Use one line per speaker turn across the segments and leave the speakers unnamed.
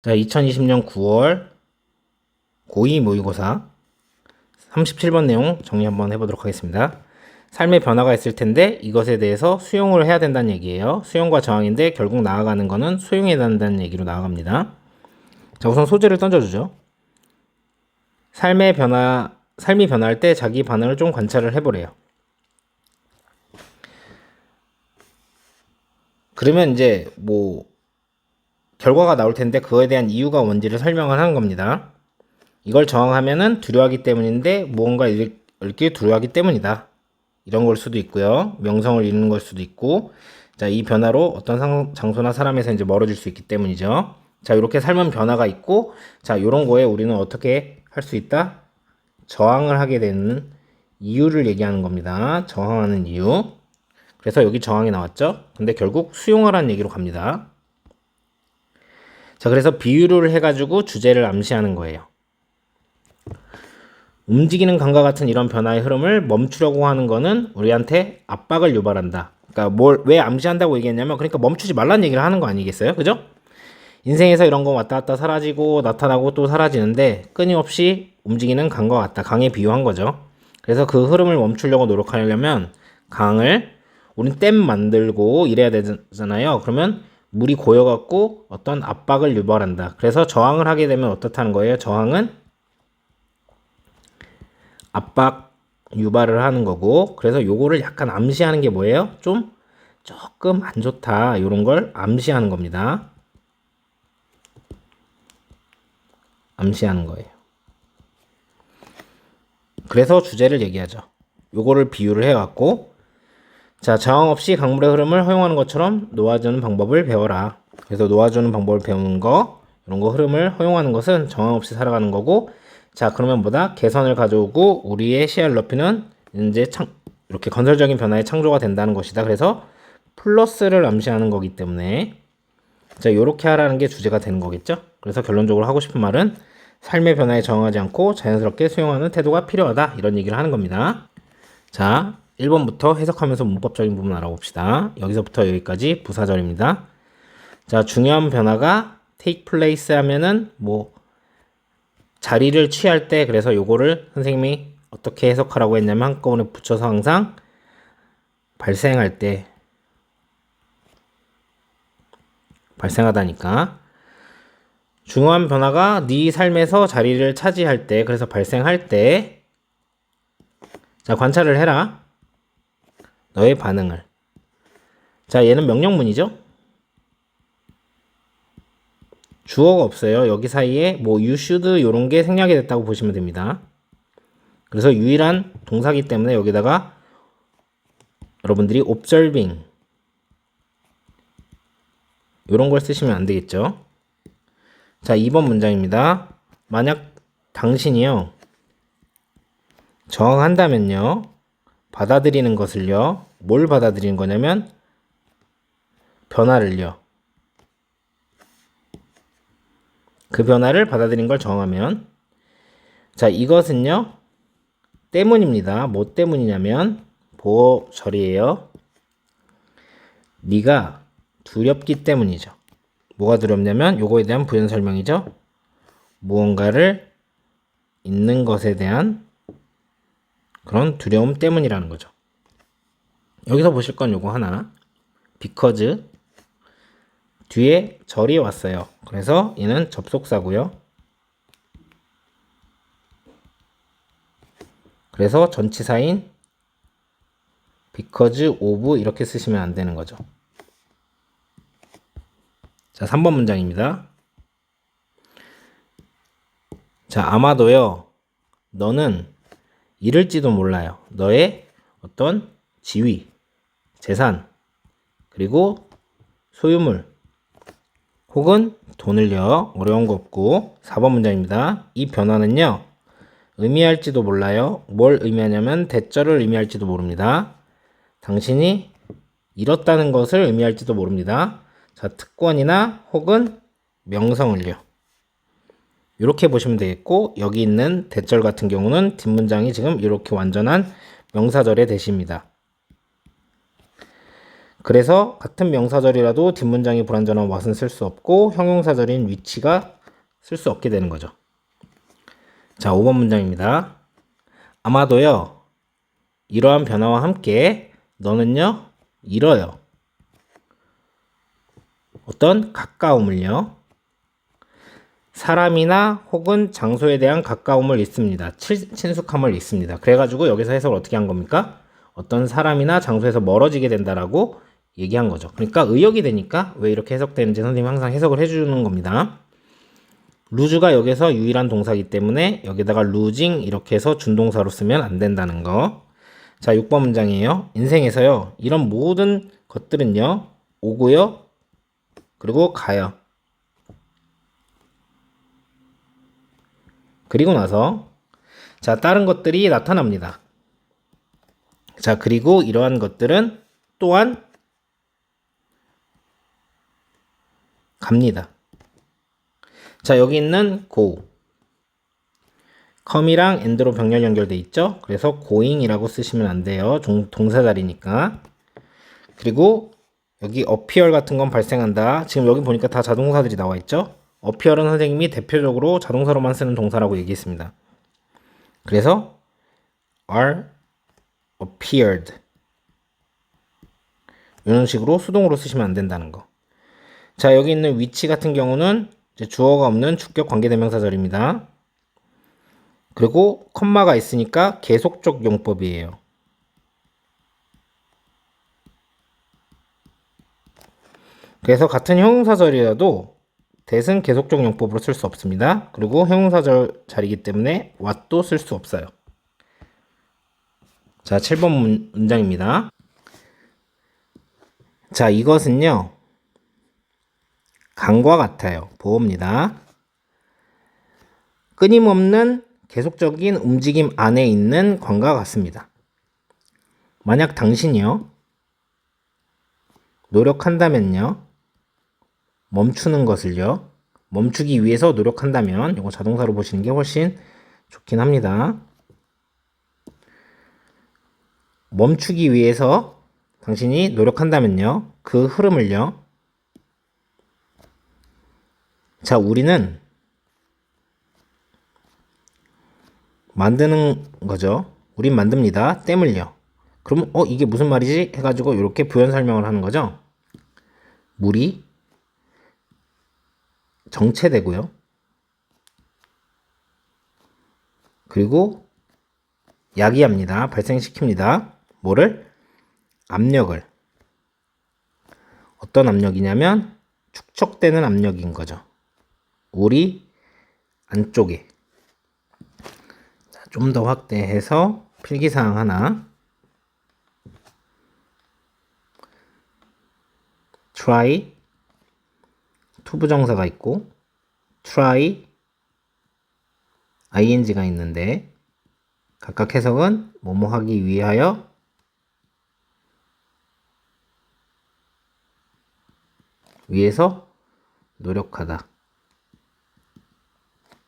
자, 2020년 9월 고2 모의고사 37번 내용 정리 한번 해보도록 하겠습니다. 삶의 변화가 있을 텐데 이것에 대해서 수용을 해야 된다는 얘기예요. 수용과 저항인데 결국 나아가는 거는 수용해야 된다는 얘기로 나아갑니다. 자, 우선 소재를 던져주죠. 삶이 변화할 때 자기 반응을 좀 관찰을 해보래요. 그러면 이제 결과가 나올 텐데 그거에 대한 이유가 뭔지를 설명을 하는 겁니다. 이걸 저항하면은 두려워하기 때문인데 무언가 잃기 두려워하기 때문이다. 이런 걸 수도 있고요. 명성을 잃는 걸 수도 있고, 자, 이 변화로 어떤 장소나 사람에서 이제 멀어질 수 있기 때문이죠. 자, 이렇게 삶은 변화가 있고, 자, 이런 거에 우리는 어떻게 할 수 있다? 저항을 하게 되는 이유를 얘기하는 겁니다. 저항하는 이유. 그래서 여기 저항이 나왔죠. 근데 결국 수용하라는 얘기로 갑니다. 자, 그래서 비유를 해가지고 주제를 암시하는 거예요. 움직이는 강과 같은 이런 변화의 흐름을 멈추려고 하는 거는 우리한테 압박을 유발한다. 그러니까 왜 암시한다고 얘기했냐면, 그러니까 멈추지 말라는 얘기를 하는 거 아니겠어요? 그죠? 인생에서 이런 거 왔다 갔다 사라지고 나타나고 또 사라지는데 끊임없이 움직이는 강과 같다. 강에 비유한 거죠. 그래서 그 흐름을 멈추려고 노력하려면 우린 댐 만들고 이래야 되잖아요. 그러면 물이 고여갖고 어떤 압박을 유발한다. 그래서 저항을 하게 되면 어떻다는 거예요? 저항은 압박 유발을 하는 거고, 그래서 요거를 약간 암시하는 게 뭐예요? 조금 안 좋다. 요런 걸 암시하는 겁니다. 암시하는 거예요. 그래서 주제를 얘기하죠. 요거를 비유를 해갖고, 자, 저항 없이 강물의 흐름을 허용하는 것처럼 놓아주는 방법을 배워라. 그래서 놓아주는 방법을 배우는 거, 이런 거 흐름을 허용하는 것은 저항 없이 살아가는 거고, 자, 그러면 개선을 가져오고 우리의 시야를 넓히는 이제 이렇게 건설적인 변화의 창조가 된다는 것이다. 그래서 플러스를 암시하는 거기 때문에, 자, 요렇게 하라는 게 주제가 되는 거겠죠. 그래서 결론적으로 하고 싶은 말은 삶의 변화에 저항하지 않고 자연스럽게 수용하는 태도가 필요하다. 이런 얘기를 하는 겁니다. 자, 1번부터 해석하면서 문법적인 부분 알아봅시다. 여기서부터 여기까지 부사절입니다. 자, 중요한 변화가 take place 하면은 자리를 취할 때, 그래서 요거를 선생님이 어떻게 해석하라고 했냐면 한꺼번에 붙여서 항상 발생할 때, 발생하다니까. 중요한 변화가 네 삶에서 자리를 차지할 때, 그래서 발생할 때, 자, 관찰을 해라. 너의 반응을. 자, 얘는 명령문이죠. 주어가 없어요. 여기 사이에 you should 요런 게 생략이 됐다고 보시면 됩니다. 그래서 유일한 동사기 때문에 여기다가 여러분들이 observing 요런 걸 쓰시면 안 되겠죠. 자, 2번 문장입니다. 만약 당신이요 저항한다면요, 받아들이는 것을요, 뭘 받아들이는 거냐면 변화를요. 그 변화를 받아들인 걸 정하면, 자, 이것은요 때문입니다. 뭐 때문이냐면 보어절이에요. 네가 두렵기 때문이죠. 뭐가 두렵냐면 요거에 대한 부연 설명이죠. 무언가를 잊는 것에 대한 그런 두려움 때문이라는 거죠. 여기서 보실 건 요거 하나, because 뒤에 절이 왔어요. 그래서 얘는 접속사고요. 그래서 전치사인 because of 이렇게 쓰시면 안 되는 거죠. 자, 3번 문장입니다. 자, 아마도요, 너는 잃을지도 몰라요. 너의 어떤 지위, 재산, 그리고 소유물, 혹은 돈을요. 어려운 거 없고. 4번 문장입니다. 이 변화는요, 의미할지도 몰라요. 뭘 의미하냐면 대절을 의미할지도 모릅니다. 당신이 잃었다는 것을 의미할지도 모릅니다. 자, 특권이나 혹은 명성을요. 이렇게 보시면 되겠고, 여기 있는 대절 같은 경우는 뒷문장이 지금 이렇게 완전한 명사절의 대시입니다. 그래서 같은 명사절이라도 뒷문장이 불완전한 what은 쓸 수 없고 형용사절인 which가 쓸 수 없게 되는 거죠. 자, 5번 문장입니다. 아마도요, 이러한 변화와 함께 너는요, 잃어요. 어떤 가까움을요. 사람이나 혹은 장소에 대한 가까움을 잊습니다. 친숙함을 잊습니다. 그래가지고 여기서 해석을 어떻게 한 겁니까? 어떤 사람이나 장소에서 멀어지게 된다라고 얘기한 거죠. 그러니까 의역이 되니까 왜 이렇게 해석되는지 선생님이 항상 해석을 해주는 겁니다. 루즈가 여기서 유일한 동사이기 때문에 여기다가 losing 이렇게 해서 준동사로 쓰면 안 된다는 거. 자, 6번 문장이에요. 인생에서요, 이런 모든 것들은요, 오고요, 그리고 가요. 그리고 나서, 자, 다른 것들이 나타납니다. 자, 그리고 이러한 것들은 또한 갑니다. 자, 여기 있는 go. come이랑 and로 병렬 연결돼 있죠? 그래서 going이라고 쓰시면 안 돼요. 동사 자리니까. 그리고 여기 appear 같은 건 발생한다. 지금 여기 보니까 다 자동사들이 나와 있죠? appear은 선생님이 대표적으로 자동사로만 쓰는 동사라고 얘기했습니다. 그래서 are appeared 이런 식으로 수동으로 쓰시면 안 된다는 거. 자, 여기 있는 which 같은 경우는 이제 주어가 없는 주격 관계대명사절입니다. 그리고 컴마가 있으니까 계속적 용법이에요. 그래서 같은 형용사절이라도 that은 계속적 용법으로 쓸 수 없습니다. 그리고 형용사절 자리이기 때문에 what도 쓸 수 없어요. 자, 7번 문장입니다. 자, 이것은요, 강과 같아요. 보호입니다. 끊임없는 계속적인 움직임 안에 있는 관과 같습니다. 만약 당신이요, 노력한다면요, 멈추는 것을요, 멈추기 위해서 노력한다면, 이거 자동사로 보시는 게 훨씬 좋긴 합니다. 멈추기 위해서 당신이 노력한다면요, 그 흐름을요. 자, 우리는 만드는 거죠. 우린 만듭니다. 댐을요. 그러면 이게 무슨 말이지? 해가지고 이렇게 부연 설명을 하는 거죠. 물이 정체되고요. 그리고 야기합니다. 발생시킵니다. 뭐를? 압력을. 어떤 압력이냐면 축적되는 압력인 거죠. 우리 안쪽에. 좀 더 확대해서 필기사항 하나. try 투부정사가 있고 try ing가 있는데 각각 해석은 뭐뭐 하기 위하여 위해서 노력하다.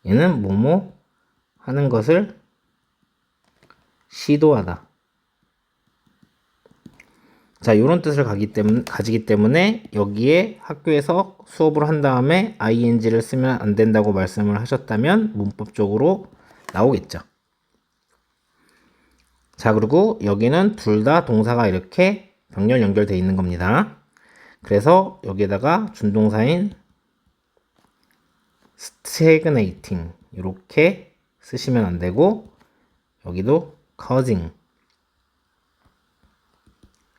얘는 뭐뭐 하는 것을 시도하다. 자, 이런 뜻을 가지기 때문에 여기에 학교에서 수업을 한 다음에 ing를 쓰면 안 된다고 말씀을 하셨다면 문법적으로 나오겠죠. 자, 그리고 여기는 둘 다 동사가 이렇게 병렬 연결되어 있는 겁니다. 그래서 여기에다가 준동사인 stagnating 이렇게 쓰시면 안 되고 여기도 causing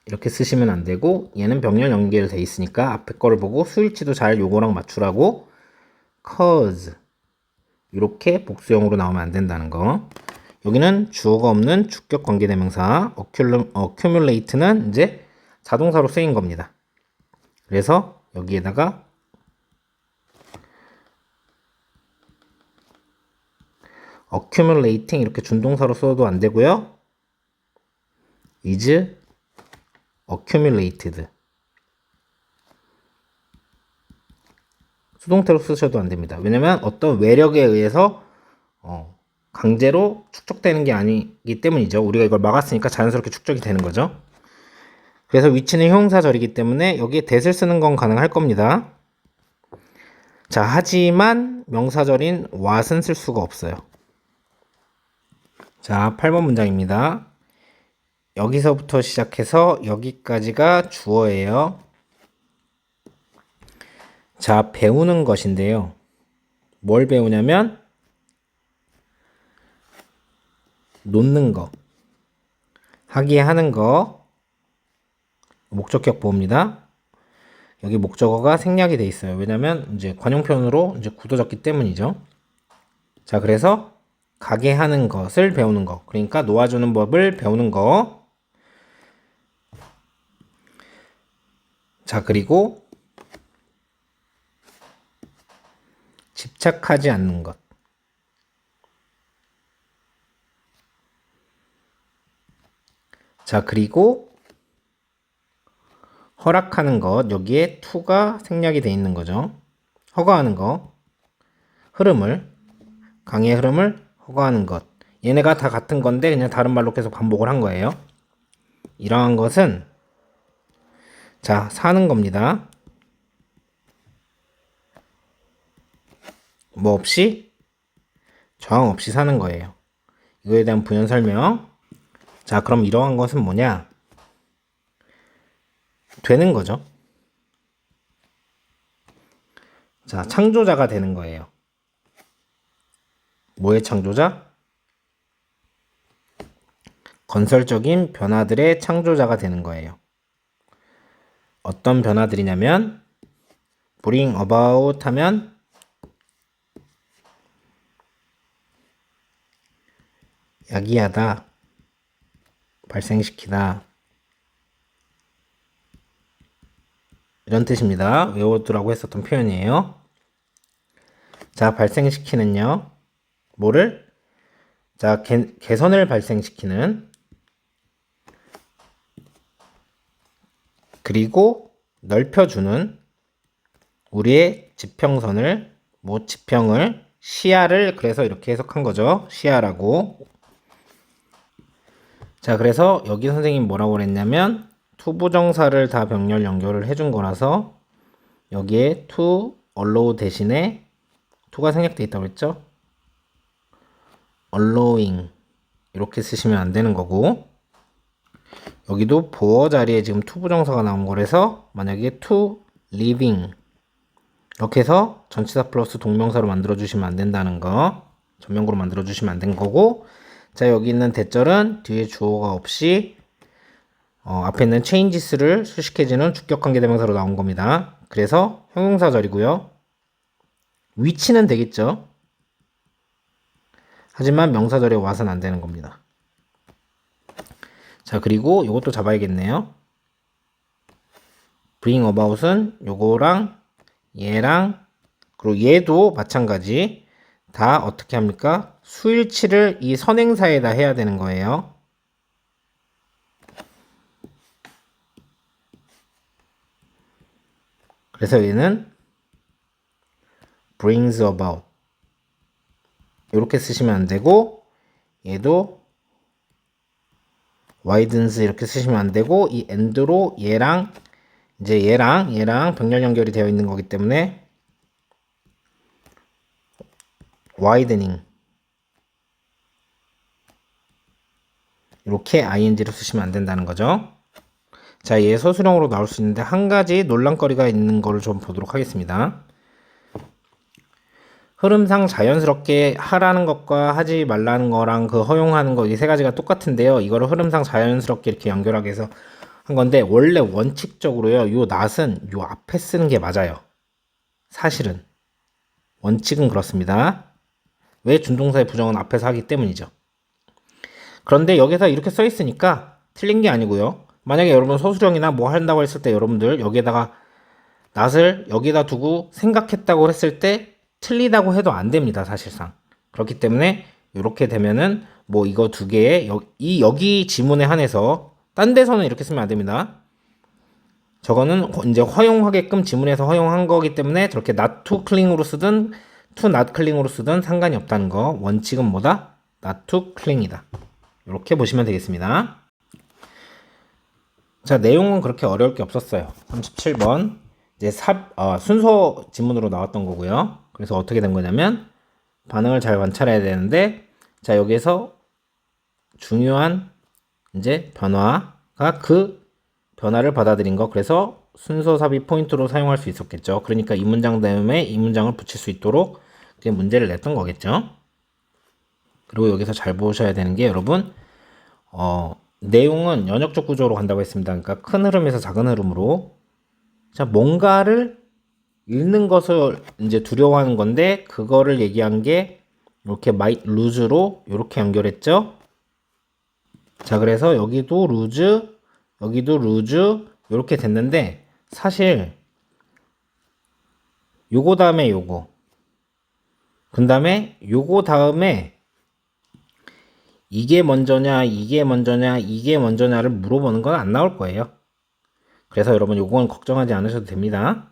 이렇게 쓰시면 안 되고 얘는 병렬 연결되어 있으니까 앞에 거를 보고 수일치도 잘 요거랑 맞추라고 cause 이렇게 복수형으로 나오면 안 된다는 거. 여기는 주어가 없는 주격 관계대명사 accumulate는 이제 자동사로 쓰인 겁니다. 그래서 여기에다가 accumulating 이렇게 준동사로 써도 안 되고요. is accumulated 수동태로 쓰셔도 안 됩니다. 왜냐면 어떤 외력에 의해서 강제로 축적되는 게 아니기 때문이죠. 우리가 이걸 막았으니까 자연스럽게 축적이 되는 거죠. 그래서 위치는 형용사절이기 때문에 여기에 that을 쓰는 건 가능할 겁니다. 자, 자, 하지만 명사절인 what은 쓸 수가 없어요. 자, 8번 문장입니다. 여기서부터 시작해서 여기까지가 주어예요. 자, 배우는 것인데요. 뭘 배우냐면 놓는 거, 하기 하는 거, 목적격 보호입니다. 여기 목적어가 생략이 돼 있어요. 왜냐면 이제 관용표현으로 이제 굳어졌기 때문이죠. 자, 그래서 가게 하는 것을 배우는 거. 그러니까 놓아주는 법을 배우는 거. 자, 그리고 집착하지 않는 것. 자, 그리고 허락하는 것. 여기에 to가 생략이 돼 있는 거죠. 허가하는 거. 흐름을, 강의 흐름을 허가하는 것. 얘네가 다 같은 건데 그냥 다른 말로 계속 반복을 한 거예요. 이러한 것은 자, 사는 겁니다. 뭐 없이? 저항 없이 사는 거예요. 이거에 대한 부연 설명. 자, 그럼 이러한 것은 뭐냐? 되는 거죠. 자, 창조자가 되는 거예요. 뭐의 창조자? 건설적인 변화들의 창조자가 되는 거예요. 어떤 변화들이냐면 bring about 하면 야기하다, 발생시키다 이런 뜻입니다. 외워두라고 했었던 표현이에요. 자, 발생시키는요. 뭐를? 자, 개선을 발생시키는 그리고 넓혀주는 우리의 지평선을 뭐 지평을 시야를 그래서 이렇게 해석한 거죠. 시야라고. 자, 그래서 여기 선생님 뭐라고 그랬냐면 투부정사를 다 병렬 연결을 해준 거라서 여기에 to allow 대신에 to가 생략돼 있다고 했죠. allowing 이렇게 쓰시면 안 되는 거고 여기도 보어 자리에 지금 투부정사가 나온 거라서 만약에 to living 이렇게 해서 전치사 플러스 동명사로 만들어 주시면 안 된다는 거 전명구로 만들어 주시면 안 된 거고 자 여기 있는 대절은 뒤에 주어가 없이 앞에 있는 changes를 수식해지는 주격관계대명사로 나온 겁니다. 그래서 형용사절이고요. 위치는 되겠죠. 하지만 명사절에 와서는 안 되는 겁니다. 자 그리고 이것도 잡아야겠네요. bring about은 요거랑 얘랑 그리고 얘도 마찬가지 다 어떻게 합니까? 수일치를 이 선행사에다 해야 되는 거예요. 그래서 얘는 brings about 이렇게 쓰시면 안 되고 얘도 widens 이렇게 쓰시면 안 되고 이 and로 얘랑 이제 얘랑 병렬 연결이 되어 있는 거기 때문에 widening 이렇게 ing를 쓰시면 안 된다는 거죠. 자, 얘 소수령으로 나올 수 있는데 한 가지 논란거리가 있는 거를 좀 보도록 하겠습니다. 흐름상 자연스럽게 하라는 것과 하지 말라는 거랑 그 허용하는 거 이 세 가지가 똑같은데요. 이거를 흐름상 자연스럽게 이렇게 연결하게 해서 한 건데 원래 원칙적으로요. 요 not은 요 앞에 쓰는 게 맞아요. 사실은 원칙은 그렇습니다. 왜 준동사의 부정은 앞에서 하기 때문이죠. 그런데 여기서 이렇게 써 있으니까 틀린 게 아니고요. 만약에 여러분 소수령이나 뭐 한다고 했을 때 여러분들 여기에다가 not을 여기다 두고 생각했다고 했을 때 틀리다고 해도 안 됩니다. 사실상. 그렇기 때문에 이렇게 되면은 뭐 이거 두 개에 여기 지문에 한해서 딴 데서는 이렇게 쓰면 안 됩니다. 저거는 이제 허용하게끔 지문에서 허용한 거기 때문에 저렇게 not to cling으로 쓰든 to not cling으로 쓰든 상관이 없다는 거. 원칙은 뭐다? not to cling이다. 이렇게 보시면 되겠습니다. 자, 내용은 그렇게 어려울 게 없었어요. 37번. 이제 순서 지문으로 나왔던 거고요. 그래서 어떻게 된 거냐면 반응을 잘 관찰해야 되는데, 자, 여기에서 중요한 이제 변화가 그 변화를 받아들인 거. 그래서 순서 삽입 포인트로 사용할 수 있었겠죠. 그러니까 이 문장 다음에 이 문장을 붙일 수 있도록 이제 문제를 냈던 거겠죠. 그리고 여기서 잘 보셔야 되는 게 여러분, 내용은 연역적 구조로 간다고 했습니다. 그러니까 큰 흐름에서 작은 흐름으로. 자, 뭔가를 읽는 것을 이제 두려워하는 건데, 그거를 얘기한 게 이렇게 might lose로 이렇게 연결했죠. 자, 그래서 여기도 lose, 여기도 lose 이렇게 됐는데, 사실 요거 다음에 요거, 그 다음에 요거 다음에 이게 먼저냐, 이게 먼저냐, 이게 먼저냐를 물어보는 건 안 나올 거예요. 그래서 여러분 요건 걱정하지 않으셔도 됩니다.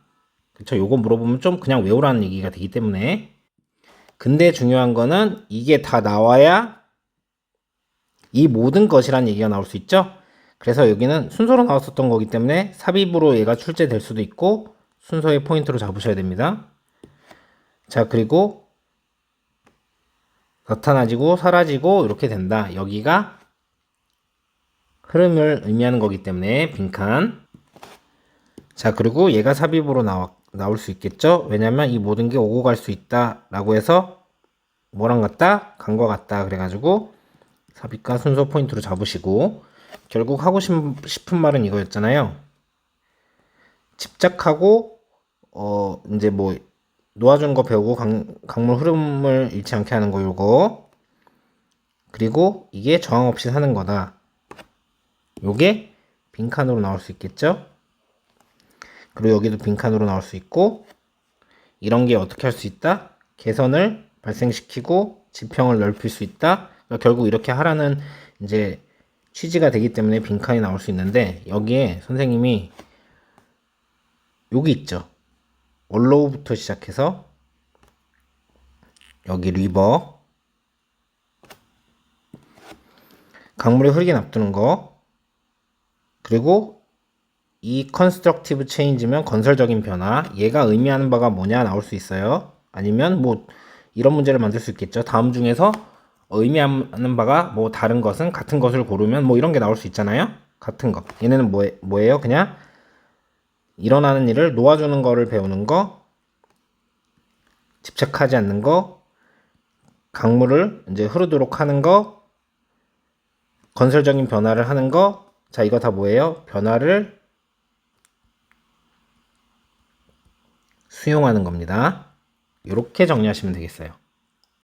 그쵸? 요거 물어보면 좀 그냥 외우라는 얘기가 되기 때문에. 근데 중요한 거는 이게 다 나와야 이 모든 것이란 얘기가 나올 수 있죠. 그래서 여기는 순서로 나왔었던 거기 때문에 삽입으로 얘가 출제될 수도 있고 순서의 포인트로 잡으셔야 됩니다. 자, 그리고 나타나지고 사라지고 이렇게 된다. 여기가 흐름을 의미하는 거기 때문에 빈칸. 자, 그리고 얘가 삽입으로 나올 수 있겠죠. 왜냐면 이 모든 게 오고 갈 수 있다 라고 해서 뭐랑 같다? 간과 같다. 그래가지고 삽입과 순서 포인트로 잡으시고, 결국 하고 싶은 말은 이거였잖아요. 집착하고 이제 뭐 놓아주는 거 배우고 강물 흐름을 잃지 않게 하는 거 요거. 그리고 이게 저항 없이 사는 거다. 요게 빈칸으로 나올 수 있겠죠. 그리고 여기도 빈칸으로 나올 수 있고, 이런 게 어떻게 할 수 있다? 개선을 발생시키고 지평을 넓힐 수 있다. 그러니까 결국 이렇게 하라는 이제 취지가 되기 때문에 빈칸이 나올 수 있는데, 여기에 선생님이 여기 있죠. 원로우부터 시작해서 여기 리버, 강물이 흐르게 놔두는 거, 그리고 이 컨스트럭티브 체인지면 건설적인 변화, 얘가 의미하는 바가 뭐냐 나올 수 있어요. 아니면 뭐 이런 문제를 만들 수 있겠죠. 다음 중에서 의미하는 바가 뭐 다른 것은 같은 것을 고르면 뭐 이런 게 나올 수 있잖아요. 같은 거. 얘네는 뭐예요? 그냥 일어나는 일을 놓아주는 거를 배우는 거, 집착하지 않는 거, 강물을 이제 흐르도록 하는 거, 건설적인 변화를 하는 거. 자, 이거 다 뭐예요? 변화를 수용하는 겁니다. 이렇게 정리하시면 되겠어요.